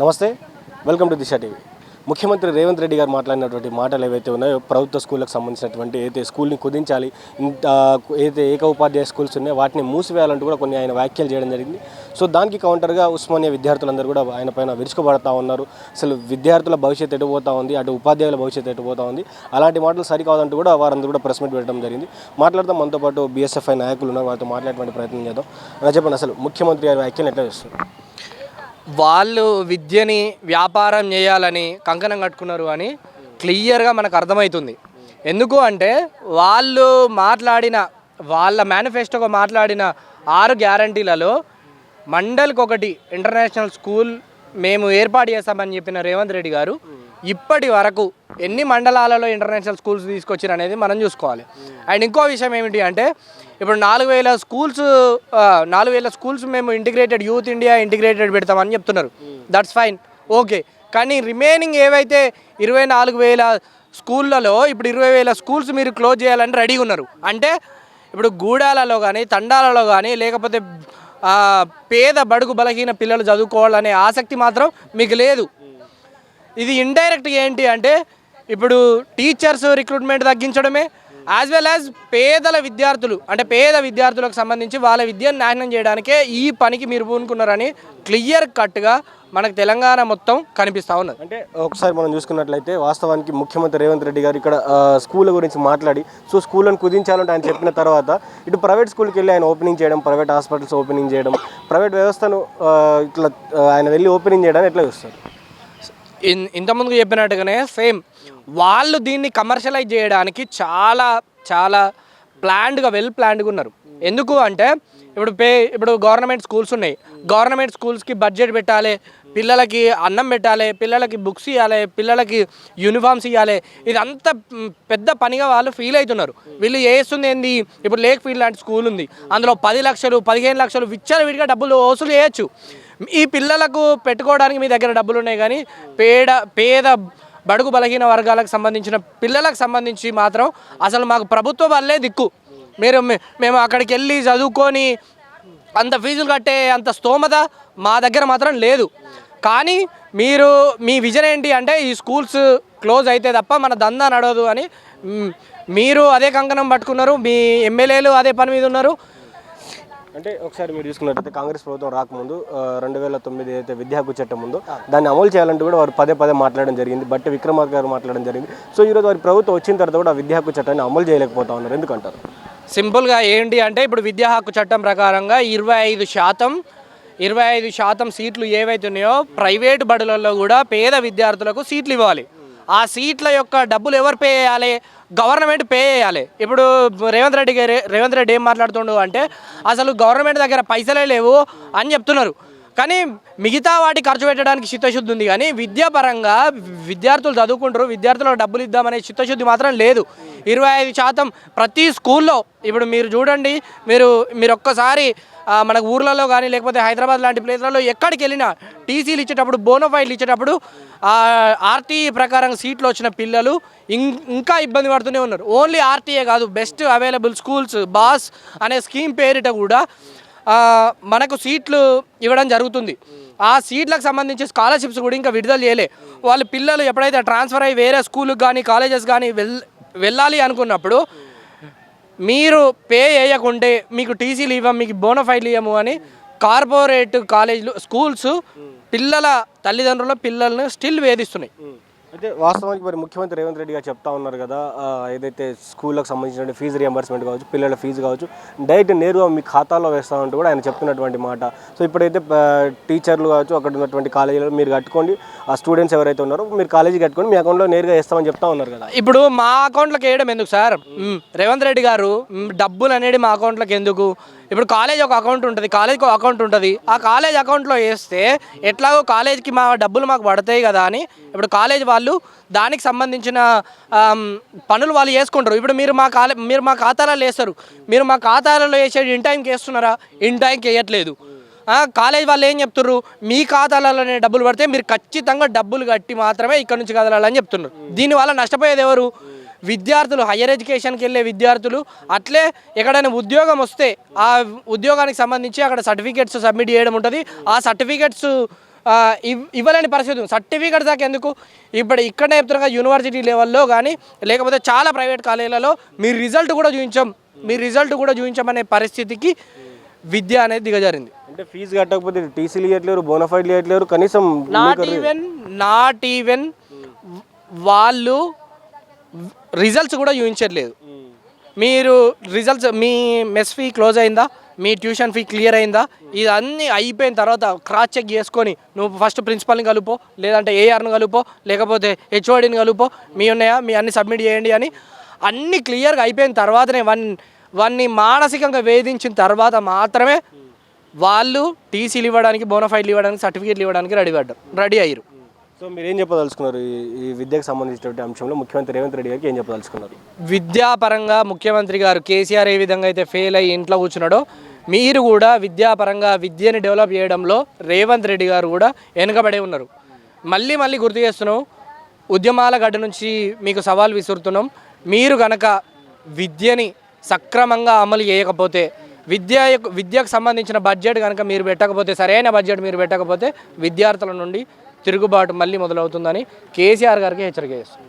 నమస్తే, welcome to Disha TV. ముఖ్యమంత్రి రేవంత్ రెడ్డి గారు మాట్లాడినటువంటి మాటలు ఏవైతే ఉన్నాయో ప్రభుత్వ స్కూళ్ళకు సంబంధించినటువంటి అయితే స్కూల్ని కుదించాలి, ఏదైతే ఏక ఉపాధ్యాయ స్కూల్స్ ఉన్నాయో వాటిని మూసివేయాలంటూ కూడా కొన్ని ఆయన వ్యాఖ్యలు చేయడం జరిగింది. సో దానికి కౌంటర్గా ఉస్మానియా విద్యార్థులందరూ కూడా ఆయన పైన విరుచుకుపడతా ఉన్నారు. అసలు విద్యార్థుల భవిష్యత్తు ఎటుపోతూ ఉంది, అటు ఉపాధ్యాయుల భవిష్యత్తు ఎటుపోతూ ఉంది, అలాంటి మాటలు సరికాదంటూ కూడా వారందరూ కూడా ప్రెస్ మీట్ పెట్టడం జరిగింది. మాట్లాడదాం, మనతో పాటు బీఎస్ఎఫ్ఐ నాయకులు ఉన్నారు, వారితో మాట్లాడేటువంటి ప్రయత్నం చేద్దాం. చెప్పండి, అసలు ముఖ్యమంత్రి గారి వ్యాఖ్యలు ఎట్లా చేస్తారు? వాళ్ళు విద్యని వ్యాపారం చేయాలని కంకణం కట్టుకున్నారు అని క్లియర్గా మనకు అర్థమవుతుంది. ఎందుకు అంటే వాళ్ళు వాళ్ళ మేనిఫెస్టోగా మాట్లాడిన 6 గ్యారంటీలలో మండల్కి ఒకటి ఇంటర్నేషనల్ స్కూల్ మేము ఏర్పాటు చేస్తామని చెప్పిన రేవంత్ రెడ్డి గారు ఇప్పటి వరకు ఎన్ని మండలాలలో ఇంటర్నేషనల్ స్కూల్స్ తీసుకొచ్చారు అనేది మనం చూసుకోవాలి. అండ్ ఇంకో విషయం ఏమిటి అంటే ఇప్పుడు 4,000 స్కూల్స్ మేము ఇంటిగ్రేటెడ్ యూత్ ఇండియా ఇంటిగ్రేటెడ్ పెడతామని చెప్తున్నారు. That's fine, okay. కానీ రిమైనింగ్ ఏవైతే 24,000 స్కూళ్ళలో ఇప్పుడు 20,000 స్కూల్స్ మీరు క్లోజ్ చేయాలని రెడీగా ఉన్నారు. అంటే ఇప్పుడు గూడాలలో కానీ తండాలలో కానీ లేకపోతే పేద బడుగు బలహీన పిల్లలు చదువుకోవాలనే ఆసక్తి మాత్రం మీకు లేదు. ఇది ఇండైరెక్ట్గా ఏంటి అంటే ఇప్పుడు టీచర్స్ రిక్రూట్మెంట్ తగ్గించడమే, యాజ్ వెల్ యాజ్ పేద విద్యార్థులకు సంబంధించి వాళ్ళ విద్యను నాశనం చేయడానికే ఈ పనికి మీరు పూనుకున్నారని క్లియర్ కట్గా మనకు తెలంగాణ మొత్తం కనిపిస్తూ ఉన్నది. అంటే ఒకసారి మనం చూసుకున్నట్లయితే వాస్తవానికి ముఖ్యమంత్రి రేవంత్ రెడ్డి గారు ఇక్కడ స్కూళ్ళ గురించి మాట్లాడి, సో స్కూళ్ళను కుదించాలంటే ఆయన చెప్పిన తర్వాత ఇటు ప్రైవేట్ స్కూల్కి వెళ్ళి ఆయన ఓపెనింగ్ చేయడం, ప్రైవేట్ హాస్పిటల్స్ ఓపెనింగ్ చేయడం, ప్రైవేట్ వ్యవస్థను ఇట్లా ఆయన వెళ్ళి ఓపెనింగ్ చేయడానికి ఎట్లా చూస్తారు? ఇంతకుముందు చెప్పినట్టుగానే సేమ్ వాళ్ళు దీన్ని కమర్షియలైజ్ చేయడానికి చాలా చాలా వెల్ ప్లాన్డ్గా ఉన్నారు. ఎందుకు అంటే ఇప్పుడు గవర్నమెంట్ స్కూల్స్ ఉన్నాయి, గవర్నమెంట్ స్కూల్స్కి బడ్జెట్ పెట్టాలి, పిల్లలకి అన్నం పెట్టాలి, పిల్లలకి బుక్స్ ఇవ్వాలి, పిల్లలకి యూనిఫామ్స్ ఇవ్వాలి. ఇదంతా పెద్ద పనిగా వాళ్ళు ఫీల్ అవుతున్నారు. వీళ్ళు చేస్తుంది ఏంది, ఇప్పుడు లేక్ ఫీల్డ్ లాంటి స్కూల్ ఉంది, అందులో 10 లక్షలు 15 లక్షలు విచ్చలవిడిగా డబ్బులు వసూలు చేయొచ్చు. ఈ పిల్లలకు పెట్టుకోవడానికి మీ దగ్గర డబ్బులు ఉన్నాయి, కానీ పేద బడుగు బలహీన వర్గాలకు సంబంధించిన పిల్లలకు సంబంధించి మాత్రం అసలు మాకు ప్రభుత్వం వల్లే దిక్కు. మేము అక్కడికి వెళ్ళి చదువుకొని అంత ఫీజులు కట్టే అంత స్తోమత మా దగ్గర మాత్రం లేదు. కానీ మీ విజన్ ఏంటి అంటే ఈ స్కూల్స్ క్లోజ్ అయితే తప్ప మన దందా నడవదు అని మీరు అదే కంకణం పట్టుకున్నారు, మీ ఎమ్మెల్యేలు అదే పని మీద ఉన్నారు. అంటే ఒకసారి మీరు చూసుకున్నట్లయితే కాంగ్రెస్ ప్రభుత్వం రాకముందు 2009 అయితే విద్యా హక్కు చట్టం ఉందో దాన్ని అమలు చేయాలంటూ కూడా వారు పదే మాట్లాడడం జరిగింది. బట్టి విక్రమార్క గారు మాట్లాడడం జరిగింది. సో ఈరోజు వారి ప్రభుత్వం వచ్చిన తర్వాత కూడా విద్యా హక్కు చట్టాన్ని అమలు చేయలేకపోతా ఉన్నారు, ఎందుకంటారు? సింపుల్గా ఏంటి అంటే ఇప్పుడు విద్యా హక్కు చట్టం ప్రకారంగా 25% సీట్లు ఏవైతే ఉన్నాయో ప్రైవేటు బడులలో కూడా పేద విద్యార్థులకు సీట్లు ఇవ్వాలి. ఆ సీట్ల యొక్క డబ్బులు ఎవరు పే చేయాలి? గవర్నమెంట్ పే చేయాలి. ఇప్పుడు రేవంత్ రెడ్డి ఏం మాట్లాడుతుండు అంటే అసలు గవర్నమెంట్ దగ్గర పైసలే లేవు అని చెప్తున్నారు. కానీ మిగతా వాటి ఖర్చు పెట్టడానికి చిత్తశుద్ధి ఉంది, కానీ విద్యాపరంగా విద్యార్థులు చదువుకుంటారు, విద్యార్థులకు డబ్బులు ఇద్దామనే చిత్తశుద్ధి మాత్రం లేదు. 25% ప్రతి స్కూల్లో ఇప్పుడు మీరు చూడండి, మీరు ఒక్కసారి మనకు ఊర్లలో కానీ లేకపోతే హైదరాబాద్ లాంటి ప్లేస్లలో ఎక్కడికి వెళ్ళినా టీసీలు ఇచ్చేటప్పుడు, బోనోఫైడ్లు ఇచ్చేటప్పుడు ఆర్టీఈ ప్రకారం సీట్లు వచ్చిన పిల్లలు ఇంకా ఇబ్బంది పడుతూనే ఉన్నారు. ఓన్లీ ఆర్టీఏ కాదు, బెస్ట్ అవైలబుల్ స్కూల్స్ బాస్ అనే స్కీమ్ పేరిట కూడా మనకు సీట్లు ఇవ్వడం జరుగుతుంది. ఆ సీట్లకు సంబంధించి స్కాలర్షిప్స్ కూడా ఇంకా విడుదల చేయలే. వాళ్ళ పిల్లలు ఎప్పుడైతే ట్రాన్స్ఫర్ అయ్యి వేరే స్కూల్కి కానీ కాలేజెస్ కానీ వెళ్ళాలి అనుకున్నప్పుడు మీరు పే చేయకుంటే మీకు టీసీలు ఇవ్వం, మీకు బోనఫైడ్లు ఇవ్వము అని కార్పొరేట్ కాలేజీలు స్కూల్స్ పిల్లల తల్లిదండ్రుల పిల్లల్ని స్టిల్ వేధిస్తున్నాయి. అయితే వాస్తవానికి మరి ముఖ్యమంత్రి రేవంత్ రెడ్డి గారు చెప్తా ఉన్నారు కదా, ఏదైతే స్కూళ్ళకు సంబంధించిన ఫీజు రియంబర్స్మెంట్ కావచ్చు, పిల్లల ఫీజు కావచ్చు, డైరెక్ట్ నేరుగా మీ ఖాతాలో వేస్తామంటూ కూడా ఆయన చెప్తున్నటువంటి మాట. సో ఇప్పుడైతే టీచర్లు కావచ్చు, అక్కడ ఉన్నటువంటి కాలేజీలో మీరు కట్టుకోండి, ఆ స్టూడెంట్స్ ఎవరైతే ఉన్నారో మీరు కాలేజీ కట్టుకొని మీ అకౌంట్లో నేరుగా వేస్తామని చెప్తా ఉన్నారు కదా. ఇప్పుడు మా అకౌంట్లోకి వేయడం ఎందుకు సార్? రేవంత్ రెడ్డి గారు డబ్బులు అనేది మా అకౌంట్లోకి ఎందుకు? ఇప్పుడు కాలేజ్ ఒక అకౌంట్ ఉంటుంది, కాలేజ్కి ఒక అకౌంట్ ఉంటుంది, ఆ కాలేజ్ అకౌంట్లో వేస్తే ఎట్లాగో కాలేజ్కి మా డబ్బులు మాకు పడతాయి కదా అని ఇప్పుడు కాలేజ్ వాళ్ళు దానికి సంబంధించిన పనులు వాళ్ళు చేసుకుంటారు. ఇప్పుడు మీరు మా ఖాతాలలో వేస్తారు, మీరు మా ఖాతాలలో వేసేది ఇన్ టైంకి వేస్తున్నారా? ఇన్ టైంకి వేయట్లేదు. కాలేజ్ వాళ్ళు ఏం చెప్తున్నారు, మీ ఖాతాలలోనే డబ్బులు పడితే మీరు ఖచ్చితంగా డబ్బులు కట్టి మాత్రమే ఇక్కడ నుంచి కదలాలని చెప్తున్నారు. దీనివల్ల నష్టపోయేది ఎవరు? విద్యార్థులు, హయ్యర్ ఎడ్యుకేషన్కి వెళ్ళే విద్యార్థులు. అట్లే ఎక్కడైనా ఉద్యోగం వస్తే ఆ ఉద్యోగానికి సంబంధించి అక్కడ సర్టిఫికేట్స్ సబ్మిట్ చేయడం ఉంటుంది. ఆ సర్టిఫికేట్స్ ఇవ్వలేని పరిస్థితి ఉంది. సర్టిఫికేట్ దాకా ఎందుకు ఇప్పుడు ఇక్కడనే చెప్తున్నారు కదా, యూనివర్సిటీ లెవెల్లో కానీ లేకపోతే చాలా ప్రైవేట్ కాలేజీలలో మీ రిజల్ట్ కూడా చూపించమనే పరిస్థితికి విద్య అనేది దిగజారింది. అంటే ఫీజు కట్టకపోతే టీసీలు ఇవ్వట్లేరు, బోనఫైడ్లు ఇవ్వట్లేరు, కనీసం నాట్ ఈవెన్ వాళ్ళు రిజల్ట్స్ కూడా చూపించట్లేదు. మీరు రిజల్ట్స్, మీ మెస్ ఫీ క్లోజ్ అయిందా, మీ ట్యూషన్ ఫీ క్లియర్ అయిందా, ఇదన్నీ అయిపోయిన తర్వాత క్రాస్ చెక్ చేసుకొని నువ్వు ఫస్ట్ ప్రిన్సిపల్ని కలుపో, లేదంటే ఏఆర్ని కలుపో, లేకపోతే హెచ్ఓడిని కలుపో, మీ ఉన్నాయా, మీ అన్ని సబ్మిట్ చేయండి అని అన్నీ క్లియర్గా అయిపోయిన తర్వాతనే వాన్ని మానసికంగా వేధించిన తర్వాత మాత్రమే వాళ్ళు టీసీలు ఇవ్వడానికి, బోనఫైడ్లు ఇవ్వడానికి, సర్టిఫికేట్లు ఇవ్వడానికి రెడీ అయ్యారు. సో మీరు ఏం చెప్పదలుచుకున్నారు ఈ విద్యకు సంబంధించినటువంటి అంశంలో ముఖ్యమంత్రి రేవంత్ రెడ్డి గారికి ఏం చెప్పదలుచుకున్నారు? విద్యాపరంగా ముఖ్యమంత్రి గారు కేసీఆర్ ఏ విధంగా అయితే ఫెయిల్ అయ్యి ఇంట్లో కూర్చున్నాడో, మీరు కూడా విద్యాపరంగా విద్యని డెవలప్ చేయడంలో రేవంత్ రెడ్డి గారు కూడా వెనుకబడే ఉన్నారు. మళ్ళీ గుర్తు చేస్తున్నాం, ఉద్యమాల గడ్డ నుంచి మీకు సవాల్ విసురుతున్నాం. మీరు కనుక విద్యని సక్రమంగా అమలు చేయకపోతే, విద్యకు సంబంధించిన బడ్జెట్ కనుక మీరు పెట్టకపోతే, సరైన బడ్జెట్ మీరు పెట్టకపోతే విద్యార్థుల నుండి తిరుగుబాటు మళ్ళీ మొదలవుతుందని కేసీఆర్ గారికి హెచ్చరిక చేస్తుంది.